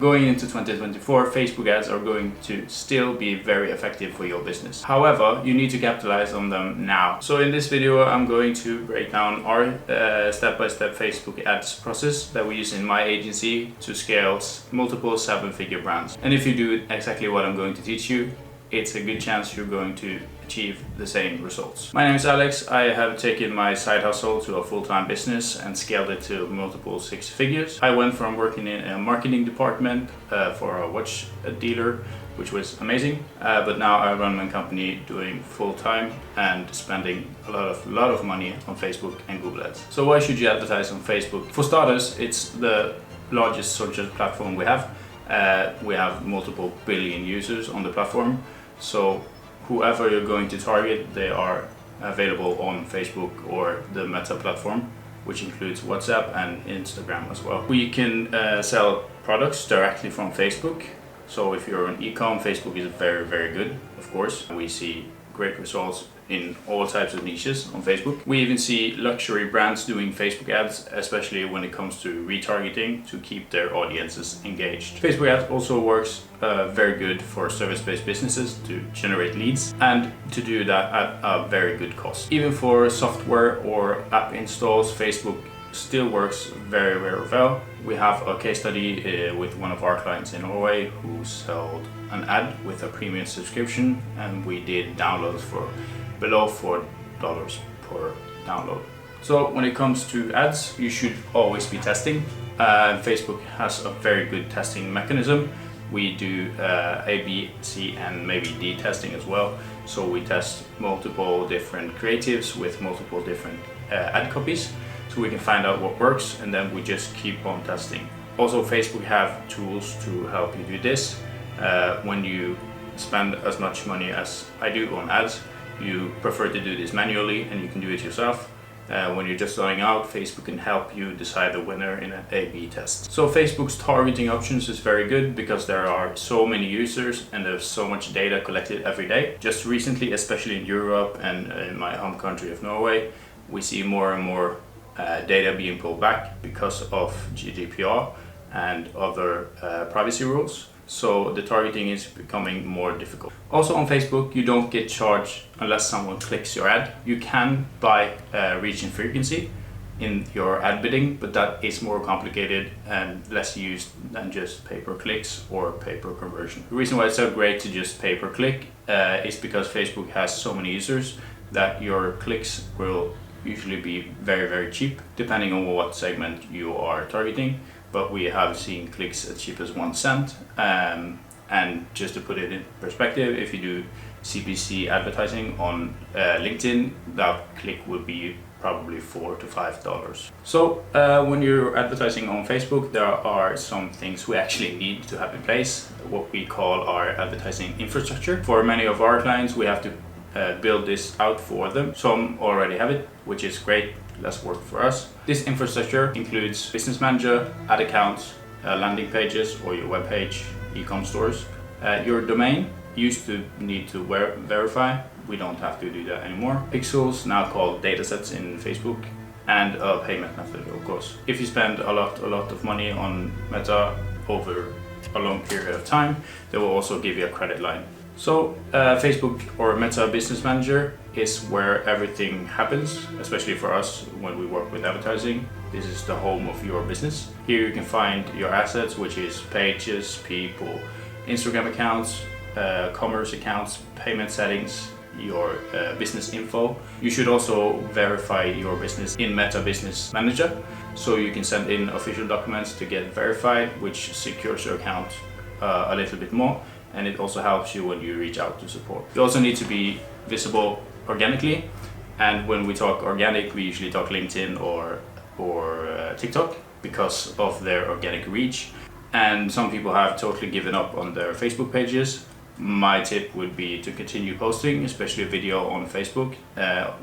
Going into 2024, Facebook ads are going to still be very effective for your business. However, you need to capitalize on them now. So in this video, I'm going to break down our step-by-step Facebook ads process that we use in my agency to scale multiple seven-figure brands. And if you do exactly what I'm going to teach you, it's a good chance you're going to achieve the same results. My name is Alex. I have taken my side hustle to a full-time business and scaled it to multiple six figures. I went from working in a marketing department for a watch dealer, which was amazing, but now I run my company doing full-time and spending a lot of money on Facebook and Google Ads. So why should you advertise on Facebook? For starters, it's the largest social platform we have. We have multiple billion users on the platform. So whoever you're going to target, they are available on Facebook or the Meta platform, which includes WhatsApp and Instagram as well. We can sell products directly from Facebook. So if you're on e-com, Facebook is very good, of course. We see great results in all types of niches on Facebook. We even see luxury brands doing Facebook ads, especially when it comes to retargeting to keep their audiences engaged. Facebook ads also works very good for service-based businesses to generate leads and to do that at a very good cost. Even for software or app installs, Facebook still works very well. We have a case study with one of our clients in Norway who sold an ad with a premium subscription, and we did downloads for below $4 per download. So when it comes to ads, you should always be testing. Facebook has a very good testing mechanism. We do A, B, C, and maybe D testing as well. So we test multiple different creatives with multiple different ad copies, so we can find out what works, and then we just keep on testing. Also, Facebook have tools to help you do this. When you spend as much money as I do on ads, you prefer to do this manually and you can do it yourself. When you're just starting out, Facebook can help you decide the winner in an A/B test. So Facebook's targeting options is very good because there are so many users and there's so much data collected every day. Just recently, especially in Europe and in my home country of Norway, we see more and more data being pulled back because of GDPR and other privacy rules. So the targeting is becoming more difficult. Also on Facebook, you don't get charged unless someone clicks your ad. You can buy reach and frequency in your ad bidding, but that is more complicated and less used than just pay-per-clicks or pay-per-conversion. The reason why it's so great to just pay-per-click is because Facebook has so many users that your clicks will usually be very cheap, depending on what segment you are targeting. But we have seen clicks as cheap as 1 cent. And just to put it in perspective, if you do CPC advertising on LinkedIn, that click would be probably $4 to $5. So when you're advertising on Facebook, there are some things we actually need to have in place, what we call our advertising infrastructure. For many of our clients, we have to build this out for them. Some already have it, which is great, less work for us. This infrastructure includes business manager, ad accounts, landing pages or your web page, e-com stores. Your domain used to need to verify. We don't have to do that anymore. Pixels, now called datasets in Facebook, and a payment method, of course. If you spend a lot of money on Meta over a long period of time, they will also give you a credit line. So Facebook or Meta Business Manager is where everything happens, especially for us when we work with advertising. This is the home of your business. Here you can find your assets, which is pages, people, Instagram accounts, commerce accounts, payment settings, your business info. You should also verify your business in Meta Business Manager, so you can send in official documents to get verified, which secures your account a little bit more. And it also helps you when you reach out to support. You also need to be visible organically, and when we talk organic, we usually talk LinkedIn or TikTok because of their organic reach. And some people have totally given up on their Facebook pages. My tip would be to continue posting, especially video on Facebook.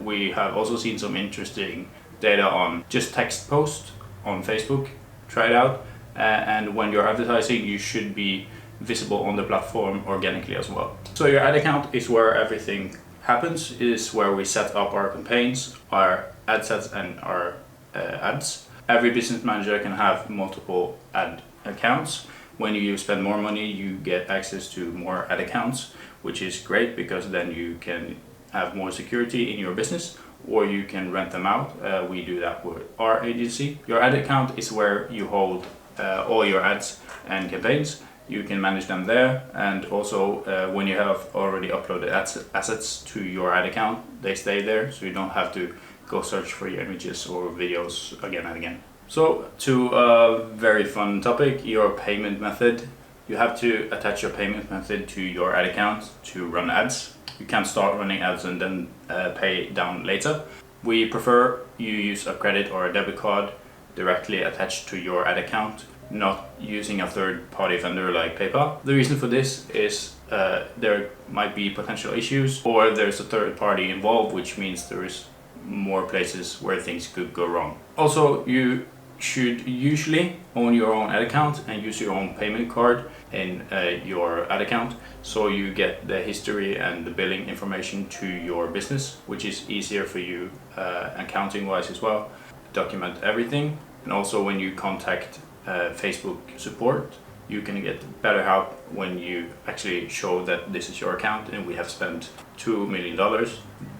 We have also seen some interesting data on just text post on Facebook. Try it out, and when you're advertising, you should be visible on the platform organically as well. So your ad account is where everything happens. It is where we set up our campaigns, our ad sets, and our ads. Every business manager can have multiple ad accounts, When you spend more money, you get access to more ad accounts, which is great because then you can have more security in your business, or you can rent them out. We do that with our agency. Your ad account is where you hold all your ads and campaigns. You can manage them there, and also when you have already uploaded assets to your ad account, they stay there, so you don't have to go search for your images or videos again and again. So to a very fun topic, your payment method. You have to attach your payment method to your ad account to run ads. You can't start running ads and then pay down later. We prefer you use a credit or a debit card directly attached to your ad account, not using a third-party vendor like PayPal. The reason for this is there might be potential issues, or there's a third party involved, which means there is more places where things could go wrong. Also, you should usually own your own ad account and use your own payment card in your ad account, so you get the history and the billing information to your business, which is easier for you accounting wise as well. Document everything, and also when you contact Facebook support, you can get better help when you actually show that this is your account and we have spent $2 million.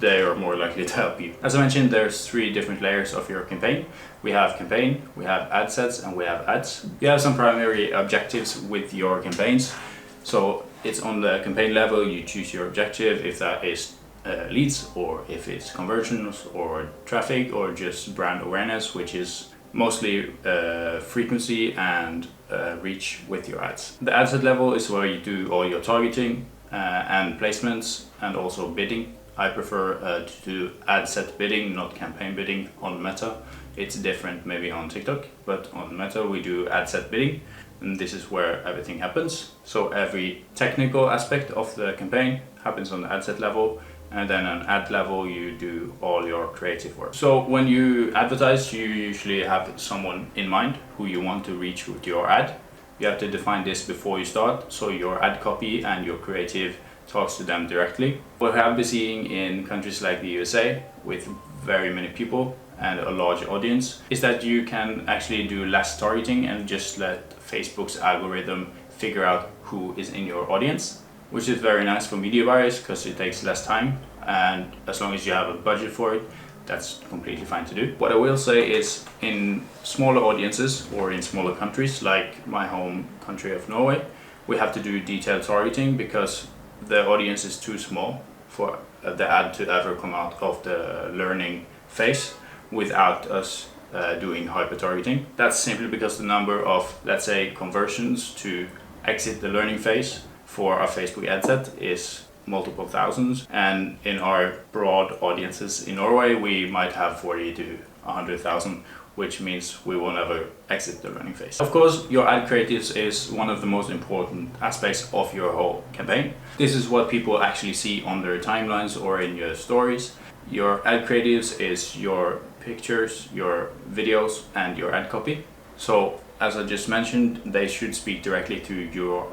They are more likely to help you. As I mentioned, there's 3 different layers of your campaign. We have campaign, we have ad sets, and we have ads. You have some primary objectives with your campaigns. So it's on the campaign level, you choose your objective, if that is leads, or if it's conversions or traffic, or just brand awareness, which is mostly frequency and reach with your ads. The ad set level is where you do all your targeting and placements, and also bidding. I prefer to do ad set bidding, not campaign bidding on Meta. It's different maybe on TikTok, but on Meta we do ad set bidding, and this is where everything happens. So every technical aspect of the campaign happens on the ad set level, and then on ad level you do all your creative work. So when you advertise, you usually have someone in mind who you want to reach with your ad. You have to define this before you start, so your ad copy and your creative talks to them directly. What we have been seeing in countries like the USA with very many people and a large audience is that you can actually do less targeting and just let Facebook's algorithm figure out who is in your audience, which is very nice for media buyers because it takes less time, and as long as you have a budget for it, that's completely fine to do. What I will say is, in smaller audiences or in smaller countries like my home country of Norway, we have to do detailed targeting because the audience is too small for the ad to ever come out of the learning phase without us doing hyper targeting. That's simply because the number of, let's say, conversions to exit the learning phase for our Facebook ad set is multiple thousands, and in our broad audiences in Norway we might have 40 to 100,000, which means we will never exit the learning phase. Of course, your ad creatives is one of the most important aspects of your whole campaign. This is what people actually see on their timelines or in your stories. Your ad creatives is your pictures, your videos, and your ad copy. So as I just mentioned, they should speak directly to your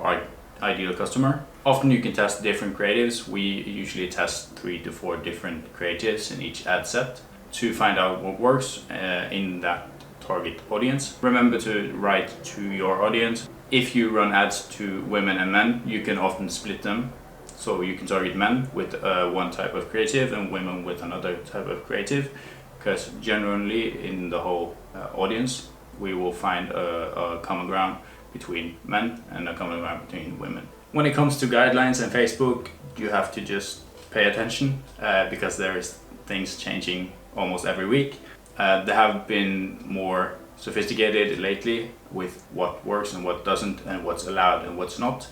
ideal customer. Often you can test different creatives. We usually test 3 to 4 different creatives in each ad set to find out what works in that target audience. Remember to write to your audience. If you run ads to women and men, you can often split them. So you can target men with one type of creative and women with another type of creative, because generally in the whole audience we will find a common ground between men and a common ground between women. When it comes to guidelines and Facebook, you have to just pay attention because there is things changing almost every week. They have been more sophisticated lately with what works and what doesn't, and what's allowed and what's not.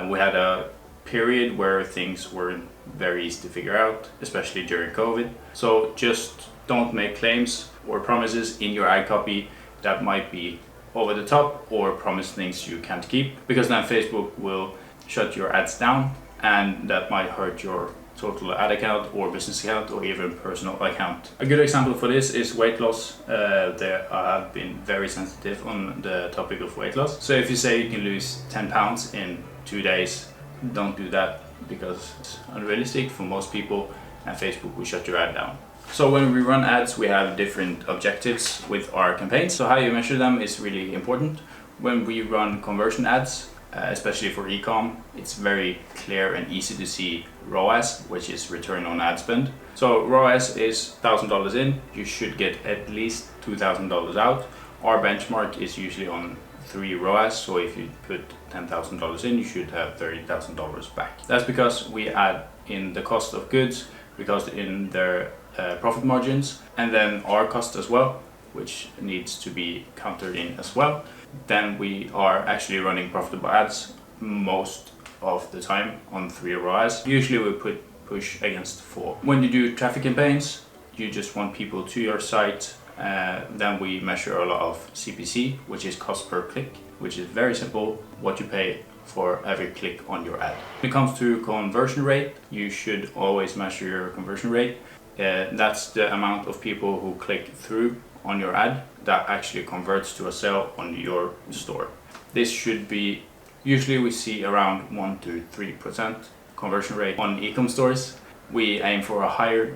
We had a period where things weren't very easy to figure out, especially during COVID. So just don't make claims or promises in your ad copy that might be over the top, or promise things you can't keep, because then Facebook will shut your ads down, and that might hurt your total ad account or business account or even personal account. A good example for this is weight loss. They have been very sensitive on the topic of weight loss. So if you say you can lose 10 pounds in 2 days, don't do that, because it's unrealistic for most people and Facebook will shut your ad down. So when we run ads, we have different objectives with our campaigns. So how you measure them is really important. When we run conversion ads, especially for ecom, it's very clear and easy to see ROAS, which is return on ad spend. So ROAS is $1,000 in, you should get at least $2,000 out. Our benchmark is usually on 3 ROAS, so if you put $10,000 in, you should have $30,000 back. That's because we add in the cost of goods, because in their profit margins, and then our cost as well, which needs to be counted in as well. Then we are actually running profitable ads most of the time on 3 ROAS. Usually we push against 4. When you do traffic campaigns, you just want people to your site. Then we measure a lot of CPC, which is cost per click, which is very simple, what you pay for every click on your ad. When it comes to conversion rate, you should always measure your conversion rate. That's the amount of people who click through on your ad that actually converts to a sale on your store. This should be, usually we see around 1 to 3% conversion rate on ecom stores. We aim for a higher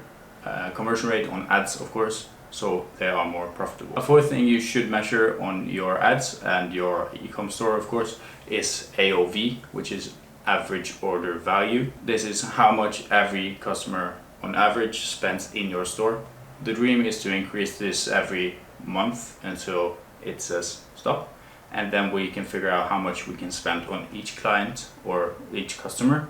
conversion rate on ads, of course, so they are more profitable. A fourth thing you should measure on your ads and your ecom store, of course, is AOV, which is average order value. This is how much every customer on average spends in your store. The dream is to increase this every month until it says stop, and then we can figure out how much we can spend on each client or each customer,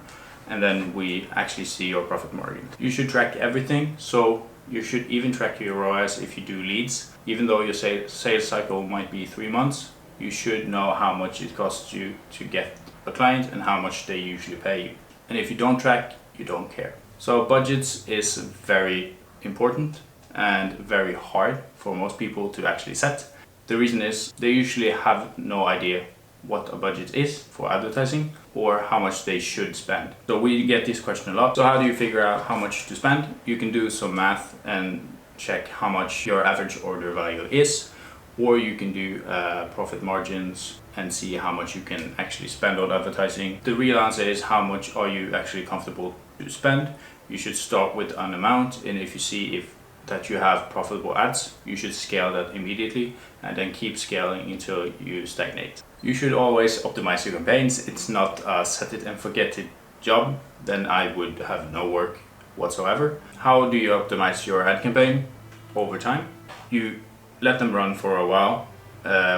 and then we actually see your profit margin. You should track everything, so you should even track your ROAS if you do leads. Even though your sales cycle might be 3 months, you should know how much it costs you to get a client and how much they usually pay you. And if you don't track, you don't care. So budgets is very important and very hard for most people to actually set. The reason is they usually have no idea what a budget is for advertising or how much they should spend. So we get this question a lot. So how do you figure out how much to spend? You can do some math and check how much your average order value is, or you can do profit margins and see how much you can actually spend on advertising. The real answer is how much are you actually comfortable to spend. You should start with an amount, and if you see that you have profitable ads, you should scale that immediately and then keep scaling until you stagnate. You should always optimize your campaigns. It's not a set it and forget it job, then I would have no work whatsoever. How do you optimize your ad campaign? Over time. You let them run for a while.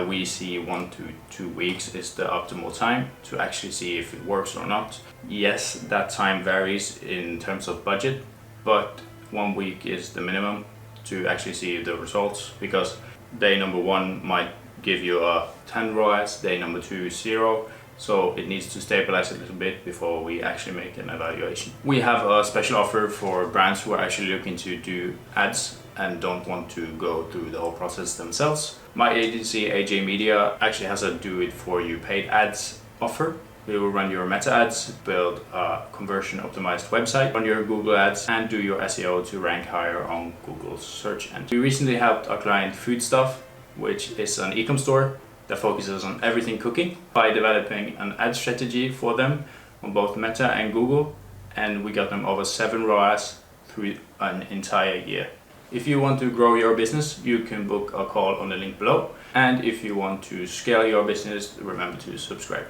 We see 1 to 2 weeks is the optimal time to actually see if it works or not. Yes, that time varies in terms of budget, but 1 week is the minimum to actually see the results, because day number 1 might give you a 10 ROAS, day number 2 0, so it needs to stabilize a little bit before we actually make an evaluation. We have a special offer for brands who are actually looking to do ads and don't want to go through the whole process themselves. My agency, AJ Media, actually has a do-it-for-you paid ads offer. We will run your meta ads, build a conversion optimized website, run your Google ads, and do your SEO to rank higher on Google's search engine. We recently helped our client Foodstuff, which is an ecom store that focuses on everything cooking, by developing an ad strategy for them on both Meta and Google, and we got them over 7 ROAS through an entire year. If you want to grow your business, you can book a call on the link below. And if you want to scale your business, remember to subscribe.